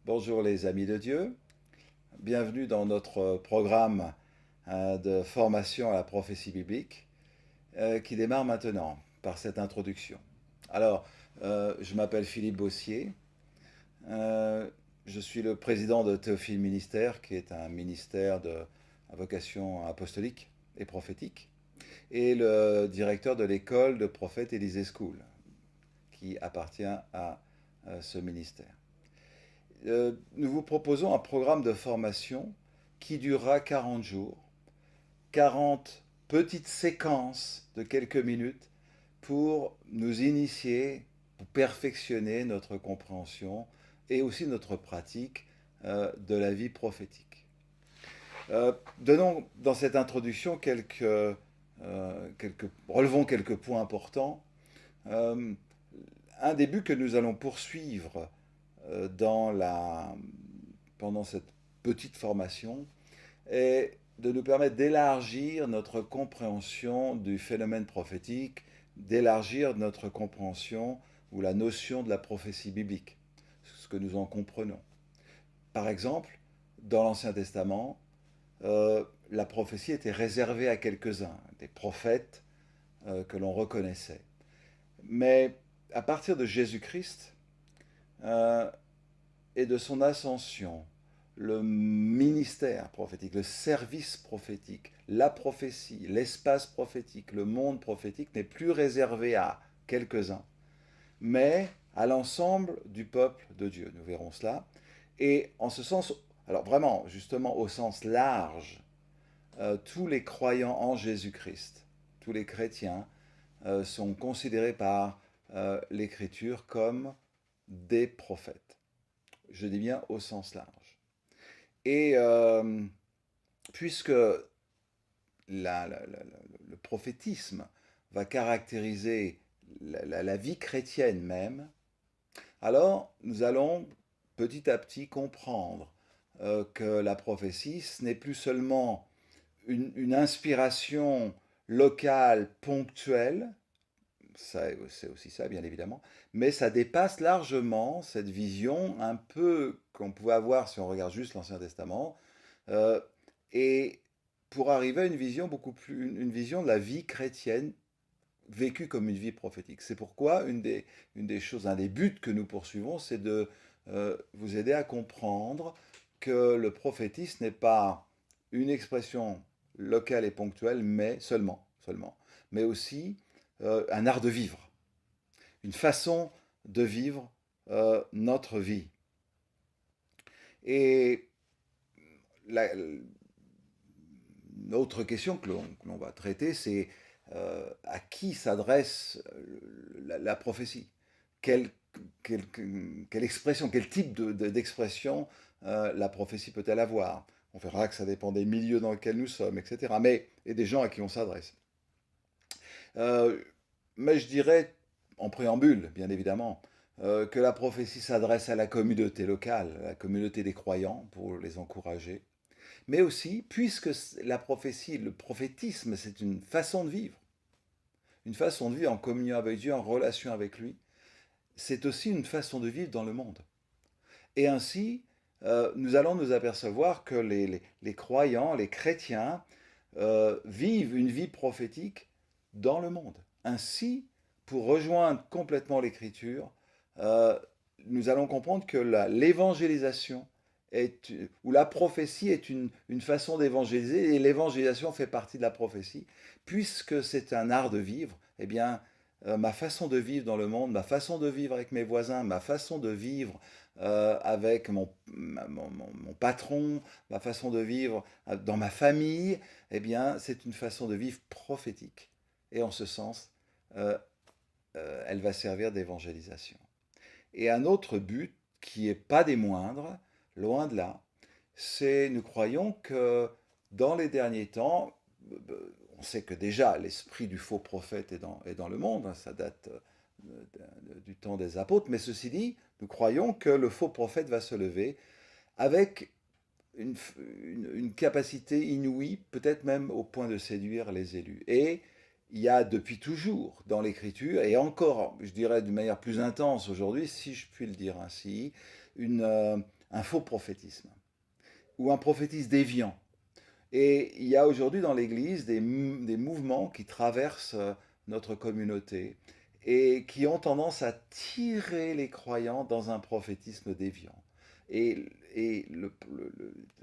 Bonjour les amis de Dieu, bienvenue dans notre programme de formation à la prophétie biblique qui démarre maintenant par cette introduction. Alors, je m'appelle Philippe Bossier, euh, je suis le président de Théophile Ministère, qui est un ministère à vocation apostolique et prophétique, et le directeur de l'école de prophète Élysée School, qui appartient à ce ministère. Nous vous proposons un programme de formation qui durera 40 jours, 40 petites séquences de quelques minutes pour nous initier, pour perfectionner notre compréhension et aussi notre pratique de la vie prophétique. Donnons dans cette introduction relevons quelques points importants. Un des buts que nous allons poursuivre pendant cette petite formation est de nous permettre d'élargir notre compréhension du phénomène prophétique, d'élargir notre compréhension ou la notion de la prophétie biblique, ce que nous en comprenons. Par exemple, dans l'Ancien Testament, la prophétie était réservée à quelques-uns, des prophètes que l'on reconnaissait. Mais à partir de Jésus-Christ, et de son ascension, le ministère prophétique, le service prophétique, la prophétie, l'espace prophétique, le monde prophétique n'est plus réservé à quelques-uns, mais à l'ensemble du peuple de Dieu. Nous verrons cela. Et en ce sens, alors vraiment, justement au sens large, tous les croyants en Jésus-Christ, tous les chrétiens, sont considérés par l'Écriture comme des prophètes. Je dis bien au sens large. Et puisque le prophétisme va caractériser la vie chrétienne même, alors nous allons petit à petit comprendre que la prophétie, ce n'est plus seulement une inspiration locale, ponctuelle, c'est aussi ça, bien évidemment, mais ça dépasse largement cette vision un peu qu'on pouvait avoir si on regarde juste l'Ancien Testament, euh, et pour arriver à une vision beaucoup plus, une vision de la vie chrétienne vécue comme une vie prophétique. C'est pourquoi une des choses, un des buts que nous poursuivons, c'est de vous aider à comprendre que le prophétisme n'est pas une expression locale et ponctuelle, mais seulement, mais aussi un art de vivre, une façon de vivre notre vie. Et une autre question que l'on va traiter, c'est à qui s'adresse la prophétie, quelle, quelle, quelle expression, quel type d'expression la prophétie peut-elle avoir. On verra que ça dépend des milieux dans lesquels nous sommes, etc. Et des gens à qui on s'adresse. Euh, mais je dirais, en préambule, bien évidemment, que la prophétie s'adresse à la communauté locale, à la communauté des croyants, pour les encourager. Mais aussi, puisque la prophétie, le prophétisme, c'est une façon de vivre en communion avec Dieu, en relation avec lui, c'est aussi une façon de vivre dans le monde. Et ainsi, nous allons nous apercevoir que les croyants, les chrétiens, vivent une vie prophétique dans le monde. Ainsi, pour rejoindre complètement l'Écriture, euh, nous allons comprendre que l'évangélisation ou la prophétie est une façon d'évangéliser, et l'évangélisation fait partie de la prophétie. Puisque c'est un art de vivre, eh bien, ma façon de vivre dans le monde, ma façon de vivre avec mes voisins, ma façon de vivre avec mon patron, ma façon de vivre dans ma famille, eh bien, c'est une façon de vivre prophétique. Et en ce sens, euh, elle va servir d'évangélisation. Et un autre but, qui n'est pas des moindres, loin de là, c'est nous croyons que dans les derniers temps, on sait que déjà l'esprit du faux prophète est dans le monde, hein, ça date du temps des apôtres, mais ceci dit, nous croyons que le faux prophète va se lever avec une capacité inouïe, peut-être même au point de séduire les élus. Et il y a depuis toujours dans l'Écriture, et encore, je dirais d'une manière plus intense aujourd'hui, si je puis le dire ainsi, une, un faux prophétisme ou un prophétisme déviant. Et il y a aujourd'hui dans l'Église des mouvements qui traversent notre communauté et qui ont tendance à tirer les croyants dans un prophétisme déviant. Et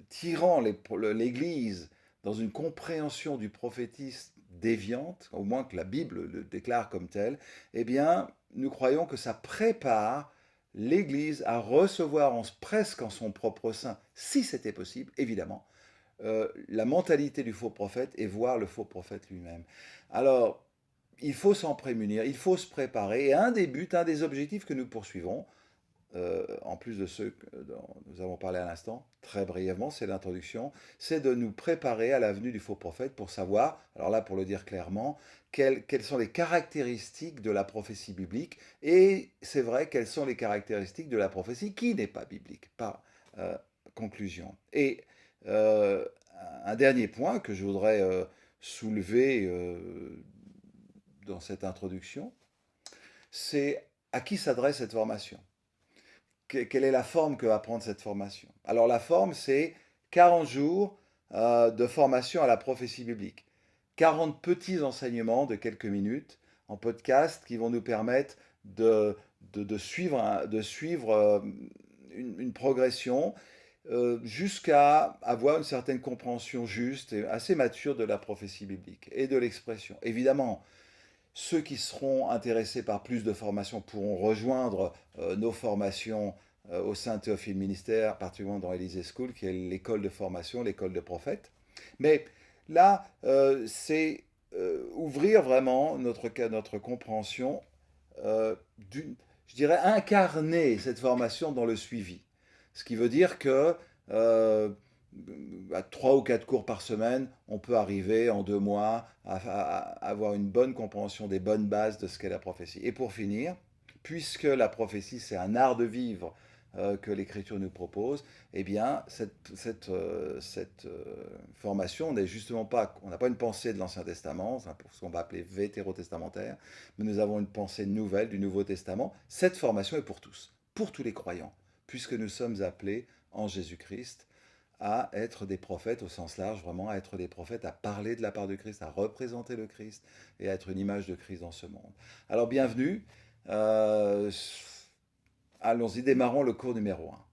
tirant l'Église dans une compréhension du prophétisme déviante, au moins que la Bible le déclare comme tel, eh bien, nous croyons que ça prépare l'Église à recevoir presque en son propre sein, si c'était possible, évidemment, la mentalité du faux prophète et voir le faux prophète lui-même. Alors, il faut s'en prémunir, il faut se préparer. Et un des buts, un des objectifs que nous poursuivons, en plus de ceux dont nous avons parlé à l'instant, très brièvement, c'est l'introduction, c'est de nous préparer à la venue du faux prophète pour savoir, alors là pour le dire clairement, quelles sont les caractéristiques de la prophétie biblique, et c'est vrai quelles sont les caractéristiques de la prophétie qui n'est pas biblique, par conclusion. Et euh, un dernier point que je voudrais soulever dans cette introduction, c'est à qui s'adresse cette formation. Quelle est la forme que va prendre cette formation? Alors la forme, c'est 40 jours de formation à la prophétie biblique. 40 petits enseignements de quelques minutes en podcast qui vont nous permettre de suivre une progression jusqu'à avoir une certaine compréhension juste et assez mature de la prophétie biblique et de l'expression. Évidemment, ceux qui seront intéressés par plus de formations pourront rejoindre nos formations au sein de Théophile Ministère, particulièrement dans Élysée School, qui est l'école de formation, l'école de prophètes. Mais là, c'est ouvrir vraiment notre compréhension, je dirais incarner cette formation dans le suivi. Ce qui veut dire que à 3 ou 4 cours par semaine, on peut arriver en 2 mois à avoir une bonne compréhension des bonnes bases de ce qu'est la prophétie. Et pour finir, puisque la prophétie c'est un art de vivre que l'Écriture nous propose, eh bien cette formation n'est justement pas, on n'a pas une pensée de l'Ancien Testament, c'est ce qu'on va appeler vétérotestamentaire, mais nous avons une pensée nouvelle du Nouveau Testament. Cette formation est pour tous les croyants, puisque nous sommes appelés en Jésus-Christ à être des prophètes au sens large, vraiment à être des prophètes, à parler de la part de Christ, à représenter le Christ et à être une image de Christ dans ce monde. Alors bienvenue, allons-y, démarrons le cours numéro 1.